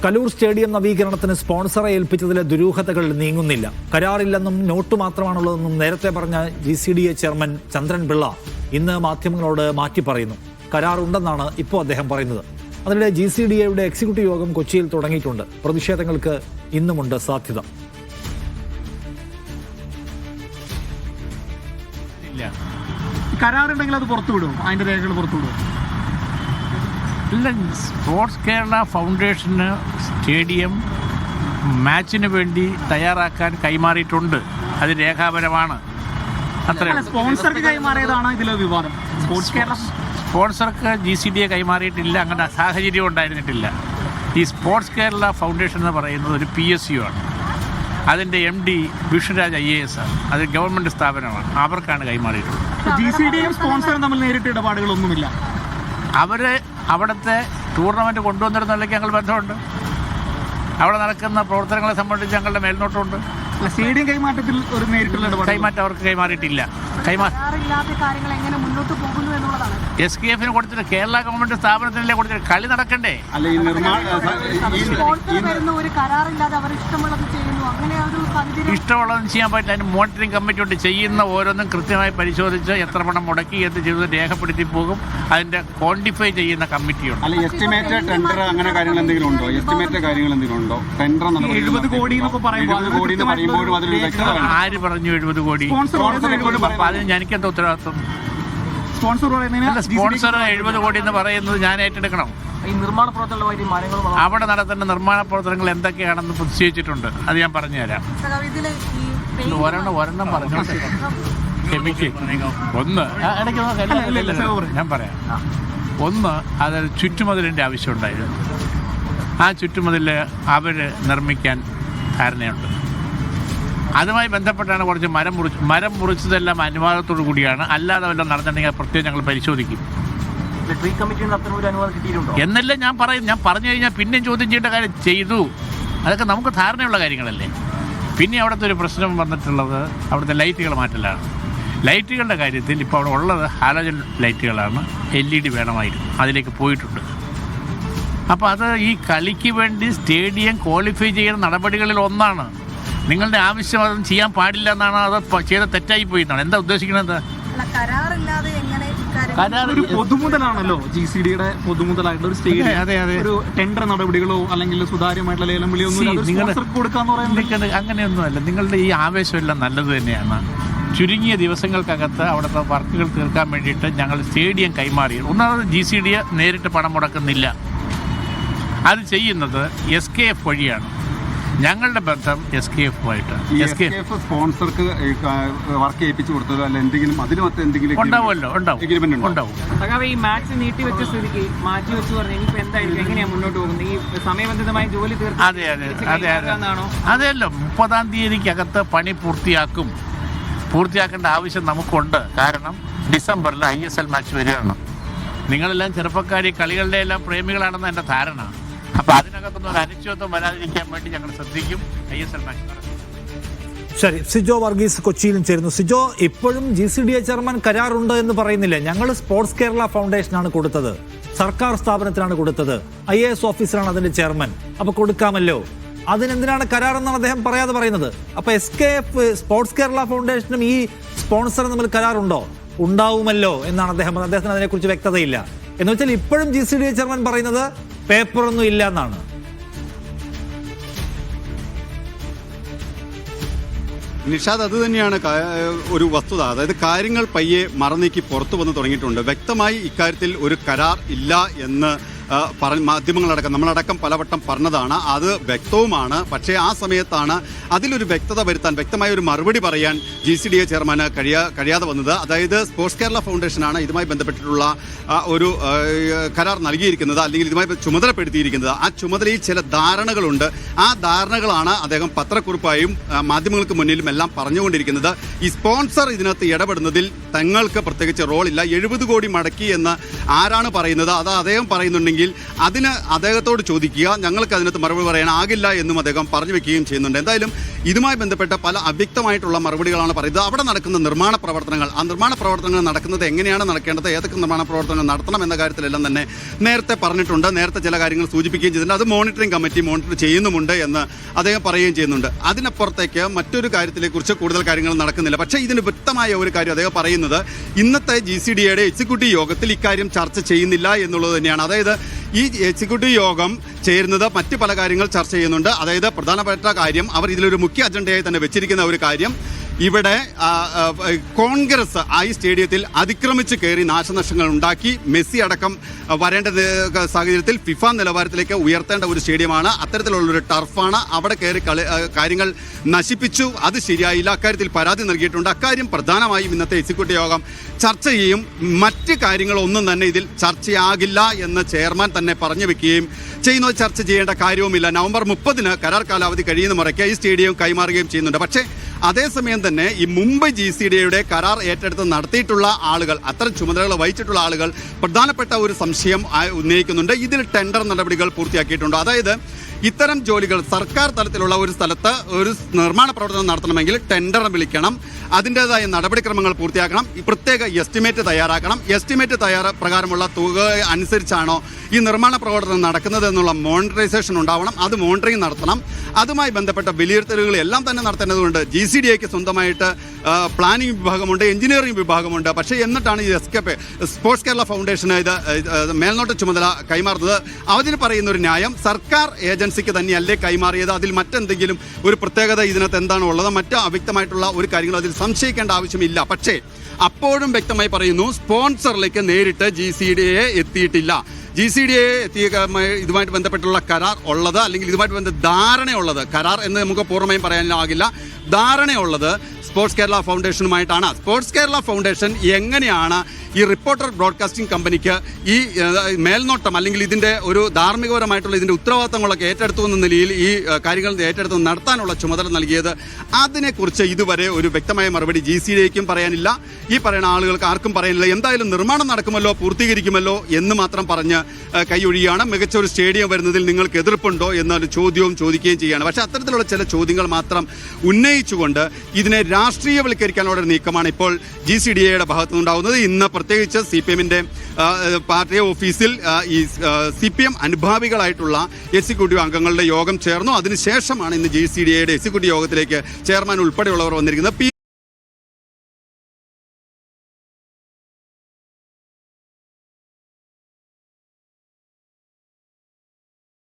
Kaloor stadium നവീകരണത്തിന് സ്പോൺസറെ ഏൽപ്പിച്ചതിലെ ദുരൂഹതകൾ നീങ്ങുന്നില്ല. കരാറില്ലെന്നും not മാത്രമാണുള്ളതെന്നും നേരത്തെ പറഞ്ഞ GCDA chairman ചന്ദ്രൻ പിള്ള ഇന്ന് മാധ്യമങ്ങളോട് മാറ്റി പറയുന്നു. കരാറുണ്ടെന്നാണ് ഇപ്പോൾ അദ്ദേഹം പറയുന്നത്. അതിനിടെ GCDAയുടെ എക്സിക്യൂട്ടീവ് യോഗം കൊച്ചിയിൽ തുടങ്ങിയിട്ടുണ്ട്. പ്രതിഷേധങ്ങൾക്ക് ഇന്നുമുണ്ട് സാധ്യത. കരാറുണ്ടെങ്കിൽ അത് പുറത്തുവിടും, അതിന്റെ രേഖകൾ പുറത്തുവിടും. ഇല്ല, സ്പോർട്സ് കേരള ഫൗണ്ടേഷന് സ്റ്റേഡിയം മാച്ചിന് വേണ്ടി തയ്യാറാക്കാൻ കൈമാറിയിട്ടുണ്ട്. അത് രേഖാപരമാണ്. അത്രയും സ്പോൺസർക്ക് കൈമാറിയതാണ് ഇതിലെ വിവാദം. സ്പോൺസർക്ക് GCDA കൈമാറിയിട്ടില്ല. അങ്ങനെ സാഹചര്യം ഉണ്ടായിരുന്നിട്ടില്ല. ഈ സ്പോർട്സ് കേരള ഫൗണ്ടേഷൻ എന്ന് പറയുന്നത് ഒരു PSU ആണ്. അതിൻ്റെ MD വിഷ്ണുരാജ് IAS ആണ്. അത് ഗവൺമെൻറ് സ്ഥാപനമാണ്. അവർക്കാണ് കൈമാറിയിട്ടുള്ളത്. GCDAയും സ്പോൺസറും തമ്മിൽ നേരിട്ട് ഇടപാടുകളൊന്നുമില്ല. അവർ അവിടുത്തെ ടൂർണമെൻറ്റ് കൊണ്ടുവന്നിരുന്നതിലേക്ക് ഞങ്ങൾ ബന്ധമുണ്ട്. അവിടെ നടക്കുന്ന പ്രവർത്തനങ്ങളെ സംബന്ധിച്ച് ഞങ്ങളുടെ മേൽനോട്ടമുണ്ട്. സ്റ്റേഡിയം കൈമാറ്റത്തിൽ ഒരു നേരിട്ടുള്ള കൈമാറ്റം അവർക്ക് കൈമാറിയിട്ടില്ല. SKF കൊടുത്തിട്ട് കേരള ഗവൺമെന്റ് സ്ഥാപനത്തിനല്ലേ കൊടുത്തിട്ട് കളി നടക്കണ്ടേ? ഇഷ്ടമുള്ളതും ചെയ്യാൻ പറ്റില്ല. അതിന് മോണിറ്ററിംഗ് കമ്മിറ്റി ഉണ്ട്. ചെയ്യുന്ന ഓരോന്നും കൃത്യമായി പരിശോധിച്ച് എത്ര പണം മുടക്കി എന്ത് ചെയ്ത് രേഖപ്പെടുത്തി പോകും. അതിന്റെ ക്വാണ്ടിഫൈ ചെയ്യുന്ന കമ്മിറ്റിയുണ്ട്. എസ്റ്റിമേറ്റഡ് ടെൻഡർ അങ്ങനെ കാര്യങ്ങൾ എന്തെങ്കിലും ഉണ്ടോ? എസ്റ്റിമേറ്റഡ് കാര്യങ്ങൾ എന്തെങ്കിലും ഉണ്ടോ? ടെൻഡർ 70 കോടി എന്നൊക്കെ പറയുമ്പോൾ ആര് പറഞ്ഞു 70 കോടി? അതിന് എനിക്കെന്താ ഉത്തരവാദിത്വം? സ്പോൺസർ 70 കോടി എന്ന് പറയുന്നത് ഞാൻ ഏറ്റെടുക്കണം. ഈ നിർമ്മാണ പ്രവർത്തനങ്ങളുമായി അവിടെ നടത്തേണ്ട നിർമ്മാണ പ്രവർത്തനങ്ങൾ എന്തൊക്കെയാണെന്ന് നിശ്ചയിച്ചിട്ടുണ്ട്. അത് ഞാൻ പറഞ്ഞുതരാം. ഒരെണ്ണം പറഞ്ഞു. ഒന്ന് ഞാൻ പറയാം. ഒന്ന്, അത് ചുറ്റുമതിലിൻ്റെ ആവശ്യമുണ്ടായിരുന്നു. ആ ചുറ്റുമതിൽ അവർ നിർമ്മിക്കാൻ ധാരണയുണ്ട്. അതുമായി ബന്ധപ്പെട്ടാണ് കുറച്ച് മരം മുറിച്ചതെല്ലാം അനുവാദത്തോടു കൂടിയാണ്. അല്ലാതെ വല്ലതും നടന്നിട്ടുണ്ടെങ്കിൽ പ്രത്യേകം ഞങ്ങൾ പരിശോധിക്കും എന്നല്ല ഞാൻ പറയും. ഞാൻ പറഞ്ഞു കഴിഞ്ഞാൽ പിന്നെയും ചോദ്യം ചെയ്യേണ്ട കാര്യം ചെയ്തു. അതൊക്കെ നമുക്ക് ധാരണയുള്ള കാര്യങ്ങളല്ലേ. പിന്നെ അവിടുത്തെ ഒരു പ്രശ്നം വന്നിട്ടുള്ളത് അവിടുത്തെ ലൈറ്റുകൾ മാറ്റലാണ്. ലൈറ്റുകളുടെ കാര്യത്തിൽ ഇപ്പോൾ അവിടെ ഉള്ളത് ഹാലോജൻ ലൈറ്റുകളാണ്. LED വേണമായിരുന്നു. അതിലേക്ക് പോയിട്ടുണ്ട്. അപ്പോൾ അത് ഈ കളിക്ക് വേണ്ടി സ്റ്റേഡിയം ക്വാളിഫൈ ചെയ്യുന്ന നടപടികളിൽ ഒന്നാണ്. നിങ്ങളുടെ ആവശ്യം അതൊന്നും ചെയ്യാൻ പാടില്ല എന്നാണ്. അത് ചെയ്ത തെറ്റായി പോയി എന്നാണ്. എന്താ ഉദ്ദേശിക്കുന്നത്? പൊതുമുതലാണല്ലോ GCDAയുടെ പൊതുമുതലായിട്ടുള്ള ഒരു സ്റ്റേഡിയം. ഒരു ടെൻഡർ നടപടികളോ അല്ലെങ്കിൽ സുതാര്യമായിട്ടുള്ള ലേലം വിളിയോ കൊടുക്കാന്ന് പറയുന്നത് അങ്ങനെയൊന്നുമല്ല. നിങ്ങളുടെ ഈ ആവേശമെല്ലാം നല്ലത് തന്നെയാണ്. ചുരുങ്ങിയ ദിവസങ്ങൾക്കകത്ത് അവിടുത്തെ വർക്കുകൾ തീർക്കാൻ വേണ്ടിയിട്ട് ഞങ്ങൾ സ്റ്റേഡിയം കൈമാറി. ഒന്നാമത് GCDA നേരിട്ട് പണം മുടക്കുന്നില്ല. അത് ചെയ്യുന്നത് SKF വഴിയാണ്. ഞങ്ങളുടെ ബന്ധം SKF-ആയിട്ട്. SKF സ്പോൺസർക്ക് വർക്ക് ഏൽപ്പിച്ചു കൊടുത്തതോ അല്ല എന്തെങ്കിലും അതിലും ഉണ്ടാവുമല്ലോ. ഉണ്ടാവും. ഈ മാച്ച് നീട്ടി വെച്ച സ്ഥിതിക്ക് മാറ്റി വെച്ച് പറഞ്ഞു ഇനിയിപ്പോൾ എന്തായിരിക്കും, എങ്ങനെയാണ് മുന്നോട്ട് പോകുന്നത്? ഈ സമയബന്ധിതമായ ജോലി അതെയല്ലോ 30-ാം തീയതിക്കകത്ത് പണി പൂർത്തിയാക്കേണ്ട ആവശ്യം നമുക്കുണ്ട്. കാരണം ഡിസംബറിൽ ISL മാച്ച് വരികയാണ്. നിങ്ങളെല്ലാം ചെറുപ്പക്കാരി കളികളുടെ എല്ലാം പ്രേമികളാണെന്ന് എൻ്റെ ധാരണ. അപ്പോൾ അതിനകത്തൊന്നും ഒരു അനിശ്ചിതത്വം വരാതിരിക്കാൻ വേണ്ടി ഞങ്ങൾ ശ്രദ്ധിക്കും. ISL മാച്ച് നടക്കും. ശരി, സിജോ വർഗീസ് കൊച്ചിയിലും ചേരുന്നു. സിജോ, ഇപ്പോഴും GCDA ചെയർമാൻ കരാറുണ്ട് എന്ന് പറയുന്നില്ല. ഞങ്ങൾ സ്പോർട്സ് കേരള ഫൗണ്ടേഷനാണ് കൊടുത്തത്, സർക്കാർ സ്ഥാപനത്തിനാണ് കൊടുത്തത്, IAS ഓഫീസറാണ് അതിന്റെ ചെയർമാൻ. അപ്പോൾ കൊടുക്കാമല്ലോ. അതിനെന്തിനാണ് കരാറെന്നാണ് അദ്ദേഹം പറയാതെ പറയുന്നത്. അപ്പോൾ SKF സ്പോർട്സ് കേരള ഫൗണ്ടേഷനും ഈ സ്പോൺസറും തമ്മിൽ കരാറുണ്ടോ? ഉണ്ടാവുമല്ലോ എന്നാണ് അദ്ദേഹത്തിന് അതിനെക്കുറിച്ച് വ്യക്തതയില്ല. എന്ന് വെച്ചാൽ ഇപ്പോഴും GCDA ചെയർമാൻ പറയുന്നത് പേപ്പറൊന്നും ഇല്ല എന്നാണ്. നിഷാദ്, അത് തന്നെയാണ് ഒരു വസ്തുത. അതായത് കാര്യങ്ങൾ പയ്യെ മറന്നീക്കി പുറത്തു വന്ന് തുടങ്ങിയിട്ടുണ്ട്. വ്യക്തമായി ഇക്കാര്യത്തിൽ ഒരു കരാർ ഇല്ല എന്ന് മാധ്യമങ്ങളടക്കം നമ്മളടക്കം പലവട്ടം പറഞ്ഞതാണ്. അത് വ്യക്തവുമാണ്. പക്ഷേ ആ സമയത്താണ് അതിലൊരു വ്യക്തത വരുത്താൻ, വ്യക്തമായ ഒരു മറുപടി പറയാൻ GCDA ചെയർമാന് കഴിയാതെ വന്നത്. അതായത് സ്പോർട്സ് കേരള ഫൗണ്ടേഷനാണ് ഇതുമായി ബന്ധപ്പെട്ടിട്ടുള്ള ഒരു കരാർ നൽകിയിരിക്കുന്നത്, അല്ലെങ്കിൽ ഇതുമായി ചുമതലപ്പെടുത്തിയിരിക്കുന്നത്. ആ ചുമതലയിൽ ചില ധാരണകളുണ്ട്. ആ ധാരണകളാണ് അദ്ദേഹം പത്രക്കുറിപ്പായും മാധ്യമങ്ങൾക്ക് മുന്നിലും എല്ലാം പറഞ്ഞുകൊണ്ടിരിക്കുന്നത്. ഈ സ്പോൺസർ ഇതിനകത്ത് ഇടപെടുന്നതിൽ തങ്ങൾക്ക് പ്രത്യേകിച്ച് റോളില്ല. 70 കോടി മടക്കി എന്ന് ആരാണ് പറയുന്നത്? അത് അദ്ദേഹം പറയുന്നുണ്ടെങ്കിൽ അതിന് അദ്ദേഹത്തോട് ചോദിക്കുക, ഞങ്ങൾക്ക് അതിനകത്ത് മറുപടി പറയാനാകില്ല എന്നും അദ്ദേഹം പറഞ്ഞു വെക്കുകയും ചെയ്യുന്നുണ്ട്. എന്തായാലും ഇതുമായി ബന്ധപ്പെട്ട പല അവ്യക്തമായിട്ടുള്ള മറുപടികളാണ് പറയുന്നത്. അവിടെ നടക്കുന്ന നിർമ്മാണ പ്രവർത്തനങ്ങൾ, ആ നിർമ്മാണ പ്രവർത്തനങ്ങൾ നടക്കുന്നത് എങ്ങനെയാണ് നടക്കേണ്ടത്, ഏതൊക്കെ നിർമ്മാണ പ്രവർത്തനങ്ങൾ നടത്തണം എന്ന കാര്യത്തിലെല്ലാം തന്നെ നേരത്തെ പറഞ്ഞിട്ടുണ്ട്. നേരത്തെ ചില കാര്യങ്ങൾ സൂചിപ്പിക്കുകയും ചെയ്തിട്ടുണ്ട്. അത് മോണിറ്ററിംഗ് കമ്മിറ്റി മോണിറ്റർ ചെയ്യുന്നുമുണ്ട് എന്ന് അദ്ദേഹം പറയുകയും ചെയ്യുന്നുണ്ട്. അതിനപ്പുറത്തേക്ക് മറ്റൊരു കാര്യത്തിനെക്കുറിച്ച് കൂടുതൽ കാര്യങ്ങൾ നടക്കുന്നില്ല. പക്ഷേ ഇതിന് വ്യക്തമായ ഒരു കാര്യം അദ്ദേഹം പറയുന്നത്, ഇന്നത്തെ GCDAയുടെ എക്സിക്യൂട്ടീവ് യോഗത്തിൽ ഇക്കാര്യം ചർച്ച ചെയ്യുന്നില്ല എന്നുള്ളത് തന്നെയാണ്. അതായത് ഈ എക്സിക്യൂട്ടീവ് യോഗം ചേരുന്നത് മറ്റ് പല കാര്യങ്ങൾ ചർച്ച ചെയ്യുന്നുണ്ട്. അതായത് പ്രധാനപ്പെട്ട കാര്യം, അവർ ഇതിലൊരു മുഖ്യ അജണ്ടയായി തന്നെ വെച്ചിരിക്കുന്ന ഒരു കാര്യം, ഇവിടെ കോൺഗ്രസ് ഈ സ്റ്റേഡിയത്തിൽ അതിക്രമിച്ച് കയറി നാശനഷ്ടങ്ങൾ ഉണ്ടാക്കി മെസ്സി അടക്കം വരേണ്ട സാഹചര്യത്തിൽ ഫിഫ നിലവാരത്തിലേക്ക് ഉയർത്തേണ്ട ഒരു സ്റ്റേഡിയമാണ്. അത്തരത്തിലുള്ളൊരു ടർഫാണ്. അവിടെ കയറി കാര്യങ്ങൾ നശിപ്പിച്ചു, അത് ശരിയായില്ല, അക്കാര്യത്തിൽ പരാതി നൽകിയിട്ടുണ്ട്. അക്കാര്യം പ്രധാനമായും ഇന്നത്തെ എക്സിക്യൂട്ടീവ് യോഗം ചർച്ച ചെയ്യും. മറ്റ് കാര്യങ്ങളൊന്നും തന്നെ ഇതിൽ ചർച്ചയാകില്ല എന്ന് ചെയർമാൻ തന്നെ പറഞ്ഞു വെക്കുകയും ചെയ്യുന്നത് ചർച്ച ചെയ്യേണ്ട കാര്യവുമില്ല. നവംബർ 30 കരാർ കാലാവധി കഴിയുന്ന മുറയ്ക്ക് ഈ സ്റ്റേഡിയം കൈമാറുകയും ചെയ്യുന്നുണ്ട്. പക്ഷേ അതേസമയം തന്നെ ഈ മുംബൈ GCDAയുടെ കരാർ ഏറ്റെടുത്ത് നടത്തിയിട്ടുള്ള ആളുകൾ, അത്തരം ചുമതലകൾ വഹിച്ചിട്ടുള്ള ആളുകൾ പ്രധാനപ്പെട്ട ഒരു സംശയം ഉന്നയിക്കുന്നുണ്ട്. ഇതിൽ ടെൻഡർ നടപടികൾ പൂർത്തിയാക്കിയിട്ടുണ്ടോ? അതായത് ഇത്തരം ജോലികൾ സർക്കാർ തലത്തിലുള്ള ഒരു സ്ഥലത്ത് ഒരു നിർമ്മാണ പ്രവർത്തനം നടത്തണമെങ്കിൽ ടെൻഡർ വിളിക്കണം, അതിൻ്റെതായ നടപടിക്രമങ്ങൾ പൂർത്തിയാക്കണം, പ്രത്യേക എസ്റ്റിമേറ്റ് തയ്യാറാക്കണം. എസ്റ്റിമേറ്റ് പ്രകാരമുള്ള തുക അനുസരിച്ചാണോ ഈ നിർമ്മാണ പ്രവർത്തനം നടക്കുന്നത് എന്നുള്ള മോണിറ്ററൈസേഷൻ ഉണ്ടാവണം. അത് മോണിറ്ററിംഗ് നടത്തണം. അതുമായി ബന്ധപ്പെട്ട വിലയിരുത്തലുകൾ എല്ലാം തന്നെ നടത്തേണ്ടതുണ്ട്. GCDAയ്ക്ക് സ്വന്തമായിട്ട് പ്ലാനിംഗ് വിഭാഗമുണ്ട്, എഞ്ചിനീയറിംഗ് വിഭാഗമുണ്ട്. പക്ഷേ എന്നിട്ടാണ് ഈ സ്പോർട്സ് കേരള ഫൗണ്ടേഷന് ഇത് മേൽനോട്ട ചുമതല കൈമാറുന്നത്. അതിന് പറയുന്ന ഒരു ന്യായം, സർക്കാർ ഏജൻസിക്ക് തന്നെയല്ലേ കൈമാറിയത്, അതിൽ മറ്റെന്തെങ്കിലും ഒരു പ്രത്യേകത ഇതിനകത്ത് എന്താണ് ഉള്ളത്, മറ്റ് അവ്യക്തമായിട്ടുള്ള ഒരു കാര്യങ്ങൾ അതിൽ സംശയിക്കേണ്ട ആവശ്യമില്ല. പക്ഷേ അപ്പോഴും വ്യക്തമായി പറയുന്നു, സ്പോൺസറിലേക്ക് നേരിട്ട് GCDA എത്തിയിട്ടില്ല. GCDA ഇതുമായിട്ട് ബന്ധപ്പെട്ടുള്ള കരാർ ഉള്ളത്, അല്ലെങ്കിൽ ഇതുമായിട്ട് ബന്ധപ്പെട്ട ധാരണയുള്ളത്, കരാർ എന്ന് നമുക്ക് പൂർണ്ണമായും പറയാനാകില്ല, ധാരണയുള്ളത് സ്പോർട്സ് കേരള ഫൗണ്ടേഷനുമായിട്ടാണ്. സ്പോർട്സ് കേരള ഫൗണ്ടേഷൻ എങ്ങനെയാണ് ഈ റിപ്പോർട്ടർ ബ്രോഡ്കാസ്റ്റിംഗ് കമ്പനിക്ക് ഈ മേൽനോട്ടം, അല്ലെങ്കിൽ ഇതിൻ്റെ ഒരു ധാർമ്മികപരമായിട്ടുള്ള ഇതിൻ്റെ ഉത്തരവാദിത്തങ്ങളൊക്കെ ഏറ്റെടുത്തു എന്ന നിലയിൽ ഈ കാര്യങ്ങൾ ഏറ്റെടുത്ത് നടത്താനുള്ള ചുമതല നൽകിയത്, അതിനെക്കുറിച്ച് ഇതുവരെ ഒരു വ്യക്തമായ മറുപടി GCDAയ്ക്കും പറയാനില്ല, ഈ പറയുന്ന ആളുകൾക്ക് ആർക്കും പറയാനില്ല. എന്തായാലും നിർമ്മാണം നടക്കുമല്ലോ, പൂർത്തീകരിക്കുമല്ലോ എന്ന് മാത്രം പറഞ്ഞ് കൈയൊഴിയാണ്. മികച്ച ഒരു സ്റ്റേഡിയം വരുന്നതിൽ നിങ്ങൾക്ക് എതിർപ്പുണ്ടോ എന്നൊരു ചോദ്യവും ചോദിക്കുകയും ചെയ്യുകയാണ്. പക്ഷേ അത്തരത്തിലുള്ള ചില ചോദ്യങ്ങൾ മാത്രം ഉന്നയിച്ചുകൊണ്ട് ഇതിനെ രാഷ്ട്രീയവൽക്കരിക്കാനുള്ള ഒരു നീക്കമാണ് ഇപ്പോൾ GCDAയുടെ ഭാഗത്തുനിന്നുണ്ടാകുന്നത്. ഇന്ന് പ്രത്യേകിച്ച് CPM-ന്റെ പാർട്ടി ഓഫീസിൽ ഈ CPM അനുഭാവികളായിട്ടുള്ള എക്സിക്യൂട്ടീവ് അംഗങ്ങളുടെ യോഗം ചേർന്നു. അതിനുശേഷമാണ് ഇന്ന് GCDAയുടെ എക്സിക്യൂട്ടീവ് യോഗത്തിലേക്ക് ചെയർമാൻ ഉൾപ്പെടെയുള്ളവർ വന്നിരിക്കുന്നത്.